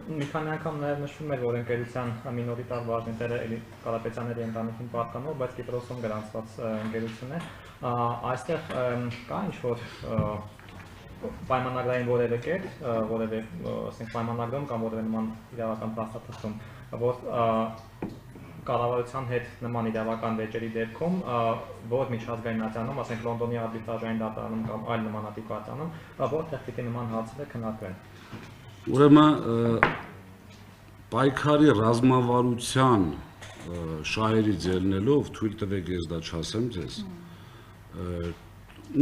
մի քանի անգամ նաև նշվում էր, որ ընկերության մինորիտար բաժնետերը Կարապետյանների ընտանիքին պատկանող, բայց Կիպրոսում գրանցված ընկերություն է։ Այստեղ կա ինչ-որ պայմանագրային որևէ կետ, որևէ պայմանագրում կամ որևէ նման իրավական փաստաթղթում, որ կառավարության հետ նման իրավական վեճերի դեպքում, որ միջազգայնացանում, ասենք Լոնդոնի արբիտրաժային դատարանում կամ այլ նմանատիպ արտանում, որտեղ պիտի նման հարցերը քննարկվեն։ Ուրեմն պայքարի ռազմավարության շահերից ելնելով, թույլ տվեք ես դա չասեմ ձեզ,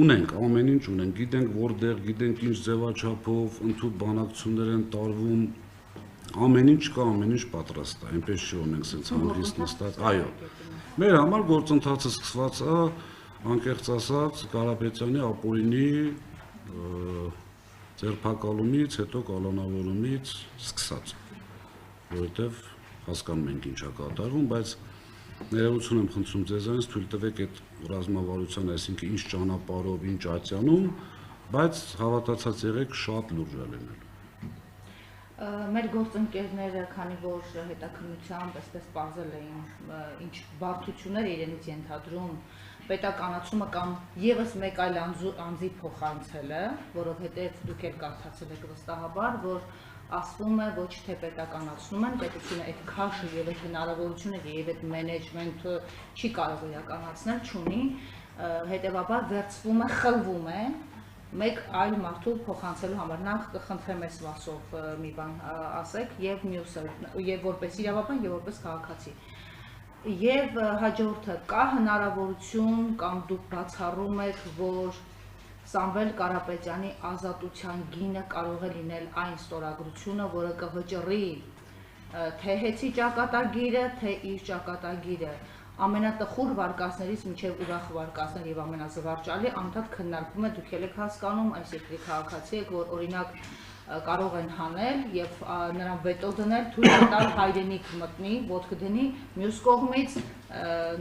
ունենք, ամեն ինչ ունենք, գիտենք որտեղ, գիտենք ինչ ձևաչափով, ընդհանուր բանակցություններ են տարվում, ամեն ինչ կա, ամեն ինչ պատրաստ է, այնպես չի ունենք սենց հանգիստ նստած, այո։ Մեր համար գործընթացը սկսված է, անկեղծ ասած, Կարապետյանի ապօրինի ձերբակալումից, հետո կալանավորումից սկսած, որովհետև հասկանում ենք ինչ է կատարվում, բայց ներողություն եմ խնդրում ձեզանից, թույլ տվեք այդ ռազմավարության, այսինքն ինչ ճանապարհով, ինչ ատյանում, բայց հավատացած եղեք շատ լուրջ է լինելու։ Մեր գործընկերները, քանի որ հետաքննությամբ այսպես պարզել էին, ինչ բարդություններ իրենից ենթադրում պետականացումը կամ եւս մեկ այլ անձի փոխանցելը, որովհետեւ դուք էլ կարդացել եք վստահաբար, որ ասվում է ոչ թե պետականացնում են, պետությունը այդ քաշը եւ այդ հնարավորությունը եւ այդ մենեջմենթը չի կարող իրականացնել, չունի, հետեւաբար վերցվում է, խլվում է մեկ այլ մարդու փոխանցելու համար։ Նախ կխնդրեմ այս մասով մի բան ասեք եւ մյուսը եւ որպես իրավաբան եւ որպես քաղաքացի։ Եվ հաջորդը կա հնարավորություն կամ դուք բացառում եք, որ Սամվել Կարապետյանի ազատության գինը կարող է լինել այն ստորագրությունը, որը կվճռի թե հեծի ճակատագիրը, թե իր ճակատագիրը, ամենատխուր վարկածներից մինչև ուրախ վարկածներ եւ ամենազվարճալի անդադ քննարկվում է, դուք եք հասկանում, այս երկրի քաղաքացի եք, որ օրինակ կարող են հանել եւ նրան վետո դնել, թույլ տալ հայրենիք մտնի, ոտք դնի, մյուս կողմից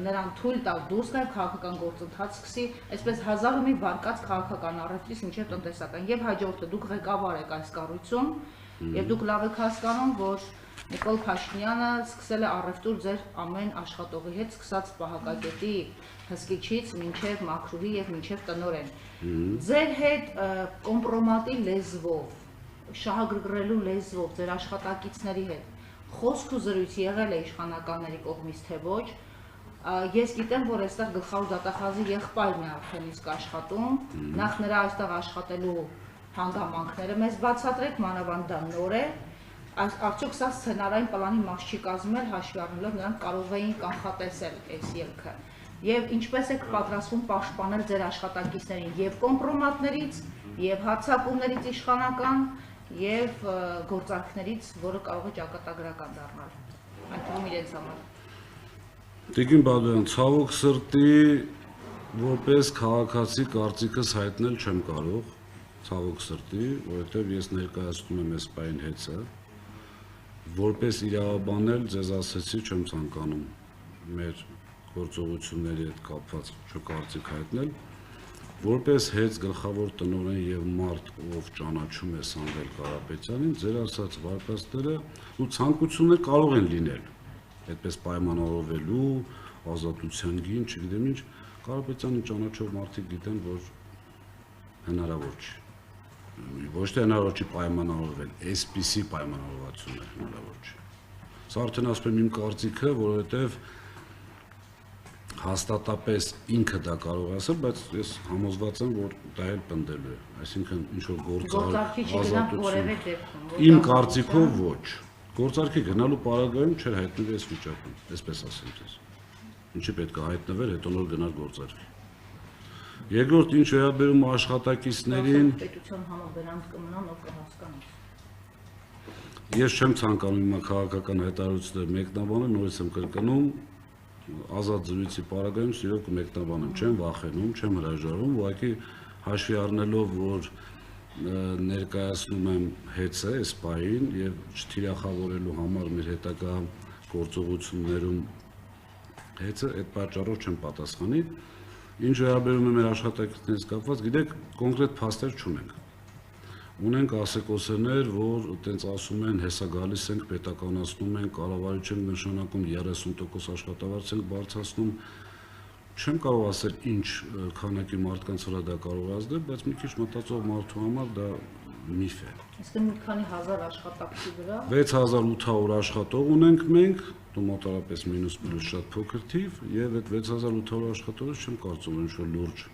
նրան թույլ տալ դուրս գալ, քաղաքական գործընթաց սկսի, այսպես հազար ու մի վարկած քաղաքական առևտրից մինչև տնտեսական եւ հաջորդը դուք ղեկավար եք այս կառույցում եւ դուք լավ եք հասկանում, որ Նիկոլ Փաշինյանը սկսել է առևտուր ձեր ամեն աշխատողի հետ, սկսած պահակակետի հսկիչից մինչև մաքրուհի եւ մինչև տնօրեն։ Ձեր հետ կոմպրոմատի լեզվով, շահագրգռելու լեզվով ձեր աշխատակիցների հետ խոսք ու զրույց եղել է իշխանականների կողմից թե ոչ։ Ես գիտեմ, որ այստեղ գլխավոր դատախազի եղբայրն է արդեն իսկ աշխատում, նախ նրա այստեղ աշխատելու հանգամանքները մեզ բացատրեք, մանավանդ դա նոր է։ Արդյոք սա սցենարային պլանի մաս չի կազմել, հաշվի առնելով նրանք կարող էին կանխատեսել այս ելքը։ Եվ ինչպես եք պատրաստվում պաշտպանել ձեր աշխատակիցներին եւ կոմպրոմատներից, եւ հարձակումներից իշխանական, եւ գործարքներից, որը կարող է ճակատագրական դառնալ։ Այդ թվում իրենց համար։ Տիկին Բադոյան, ցավոք սրտի որպես քաղաքացի կարծիքս հայտնել չեմ կարող, ցավոք սրտի, որովհետեւ ես ներկայացնում եմ այս պայն հեծը, որպես իրավաբան էլ ձեզ ասեցի չեմ ցանկանում մեր գործողությունների հետ կապված չկարծիք հայտնել, որպես հեծ գլխավոր տնօրեն եւ մարդ, ով ճանաչում է Սամվել Կարապետյանին, ձեր ասած վարկածները ու ցանկությունները կարող են լինել, այդպես պայմանավորվելու, ազատության գին, չգիտեմ ինչ, Կարապետյանի ճանաչող մարդիկ գիտեն, որ հնարավոր չի։ Ոչ թե հնարավոր չի պայմանավորվել, այսպիսի պայմանավորվածություն է հնարավոր չի։ Սա արդեն ասում եմ իմ կարծիքը, որովհետև հաստատապես ինքը դա կարող է ասել, բայց ես համոզված եմ, որ դա էլ պնդելու է, այսինքն ինչ-որ գործարքի իմ կարծիքով ոչ, գործարքի գնալու պարագայում չէր հայտնվել այս վիճակում, այսպես ասեմ ձեզ, ինչի պետք է հայտնվել, հետո նոր գնալ գործարքի։ Երկրորդ ինչ վերաբերում աշխատակիցներին, պետության համաբերանք կմնան, ով կհասկանա։ Ես չեմ ցանկանում իմ քաղաքական հայտարարությունները մեկնաբանել, նորից եմ կրկնում, ազատ զրույցի պարագայում սիրով կմեկնաբանեմ, չեմ վախենում, չեմ հրաժարվում, ուղղակի հաշվի առնելով, որ ներկայացնում եմ հեծը այս պահին եւ չթիրախավորելու համար մեր հետագա գործողություններում հեծը այդ պատճառով չեմ պատասխանի։ Ինչ վերաբերում է մեր աշխատակիցներից կապված, գիտեք, կոնկրետ փաստեր չունենք, Ունենք ասեկոսեներ, որ այտենց ասում են, հեսա գալիս ենք, պետականացնում ենք, կառավարիչ ենք նշանակում 30% աշխատավարձ ենք բարձրացնում։ Չեմ կարող ասել ինչ քանակի մարդկանց վրա դա կարող է ազդել, բայց մի քիչ մտածող մարդու համար դա միֆ է։ Իսկ մի քանի հազար աշխատակցի վրա 6800 աշխատող ունենք մենք, դու մոտավորապես մինուս պլյուս շատ փոքր թիվ, եւ այդ 6800 աշխատողից չեմ կարծում ինչ որ լուրջ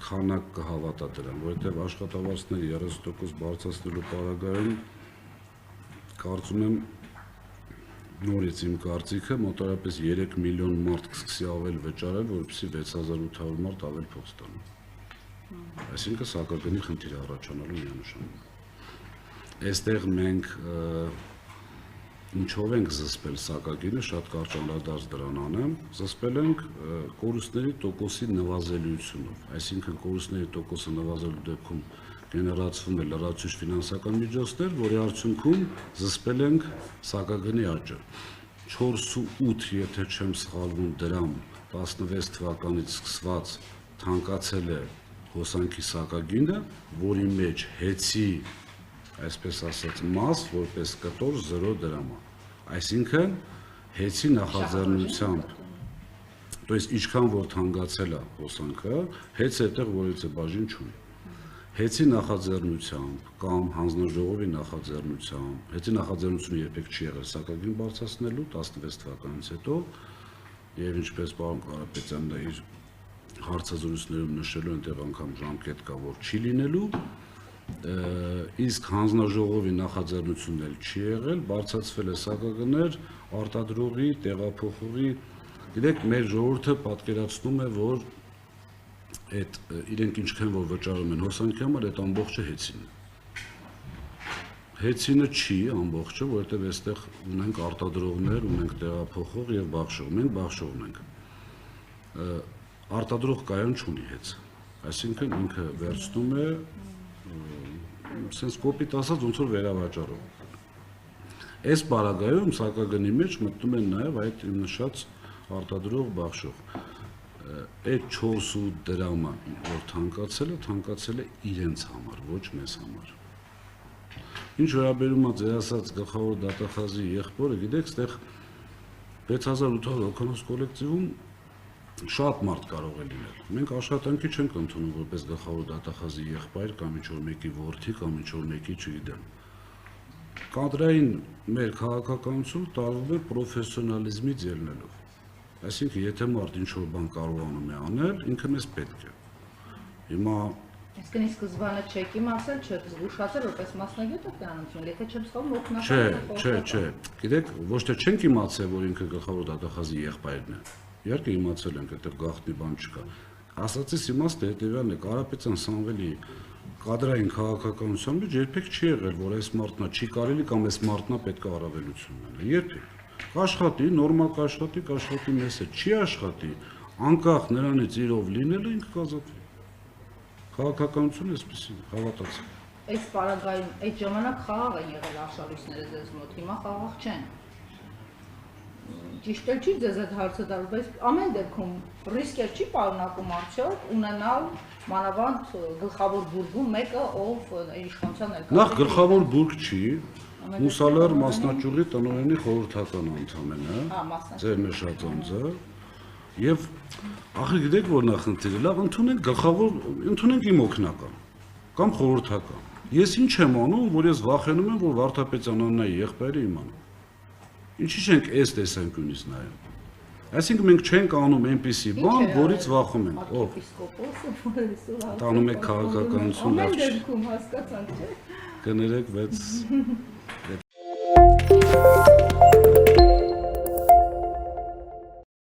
քանակ կհավատա դրան, որովհետև աշխատավարձների 30% բարձրացնելու պարագայում կարծում եմ նորից իմ կարծիքը մոտավորապես 3 միլիոն մարդ կսկսի ավել վճարել, որպեսզի 6800 մարդ ավել փող ստանա։ Այսինքն սակագնի խնդիր առաջանալու միանշանակ։ Այստեղ մենք ինչով ենք զսպել սակագինը, շատ կարճ անդրադարձ դրան անեմ, զսպել ենք կորուստների տոկոսի նվազելիությունով, այսինքն կորուստների տոկոսը նվազելու դեպքում գեներացվում է լրացուցիչ ֆինանսական միջոցներ, որի արդյունքում զսպել ենք սակագնի աճը։ 4.8, եթե չեմ սխալվում, դրամ 16 թվականից սկսված թանկացել է հոսանքի սակագինը, որի մեջ հեծի այսպես ասած մաս, որպես կտոր 0 դրամ է։ Այսինքն հեծի նախաձեռնությամբ, то есть ինչքան որ թանկացել է հոսանքը, հեծը այդտեղ որից է բաժին չունի։ Հեծի նախաձեռնությամբ կամ հանձնաժողովի նախաձեռնությամբ, հեծի նախաձեռնությունը երբեք չի եղել սակագին բարձրացնելու 16 թվականից հետո, եւ ինչպես պարոն Կարապետյանն է իր հարցազրույցներում նշելու, այնտեղ անգամ ժամկետ կա, որ չի լինելու, իսկ հանձնաժողովի նախաձեռնությունն էլ չի եղել, բարձրացվել է սակագներ արտադրողի, տեղափոխողի, գիտեք, մեր ժողովուրդը պատկերացնում է, որ այդ իրենք ինչքան որ վճարում են հոսանքի համար, այդ ամբողջը հեծին է։ Հեծինը չի ամբողջը, որովհետև այստեղ ունենք արտադրողներ, ունենք տեղափոխող եւ բաշխող, մենք բաշխողն ենք։ Արտադրող կայան չունի հեծ, այսինքն ինքը վերցնում է sense կոպիտ ասած ոնց որ վերավաճառող։ Այս բարագայում սակագնի մեջ մտնում են նաև այդ իմ նշած արտադրող բաշխող։ Այդ 4.8 դրամը, որ թանկացել է իրենց համար, ոչ մեզ համար։ Ինչ վերաբերում է ձեր ասած գլխավոր դատախազի եղբորը, գիտեք, այդտեղ 6800 հոգանոց կոլեկտիվում շատ մարդ կարող է լինել։ Մենք աշխատանքի չենք ընդունում որպես գլխավոր դատախազի եղբայր կամ ինչ-որ մեկի որդի կամ ինչ-որ մեկի, չգիտեմ։ Կադրային մեր քաղաքականությունը տարվում է պրոֆեսիոնալիզմից ելնելով։ Այսինքն, եթե մարդ ինչ-որ բան կարողանում է անել, ինքը մեզ պետք է։ Հիմա Իսկ ի սկզբանե չեք իմացել, չեք զգուշացել, որպես մասնագետ եք դրան ընդունել, եթե չեմ սխալվում, օգնական։ Չէ։ Գիտեք, ոչ թե չենք իմացել, որ ինքը գլխավոր դատախազի եղբայրն է։ Իհարկե իմացել ենք, այդտեղ գաղտնի բան չկա։ Ասածից իմաստը հետևյալն է, Կարապետյան Սամվելի կադրային քաղաքականության մեջ երբեք չի եղել, որ այս մարդնա չի կարելի կամ այս մարդնա պետք է առավելություն ունենա։ Երբեք։ Կաշխատի, նորմալ կաշխատի մեզ հետ, չի աշխատի, անկախ նրանից իրով լինելը ինքը կազատվի։ Քաղաքականությունը այսպեսին է, հավատացեք։ Այս պարագայում այդ ժամանակ խաղաղ են եղել արշալույսները ձեզ մոտ, հիմա խաղաղ չեն։ Ճիշտ էլ չի ձեզ այդ հարցը տալու, բայց ամեն դեպքում ռիսկեր չի պարունակում արդյոք ունենալ մանավանդ գլխավոր բուրգում մեկը, ով իշխանության ներկայացնում։ Նախ գլխավոր բուրգ չի, Մուսալեր մասնաճյուղի տնօրենի խորհրդական անդամ է, ձեր նշած անձը, եւ ախր գիտեք որ նախնդիրը, լավ ընդունենք գլխավոր, ընդունենք իմ օգնական կամ խորհրդական։ Ես ինչ եմ անում, որ ես վախենում եմ, որ Վարդապետյան Աննայի եղբայրը իմանա։ Ինչի՞ չենք այս տեսանկյունից նայում։ Այսինքն մենք չենք անում այնպիսի բան, որից վախում ենք։ Ով։ Տանում եք քաղաքականություն լավ չի։ Ամեն դեպքում հասկացանք, չէ՞։ Կներեք, բայց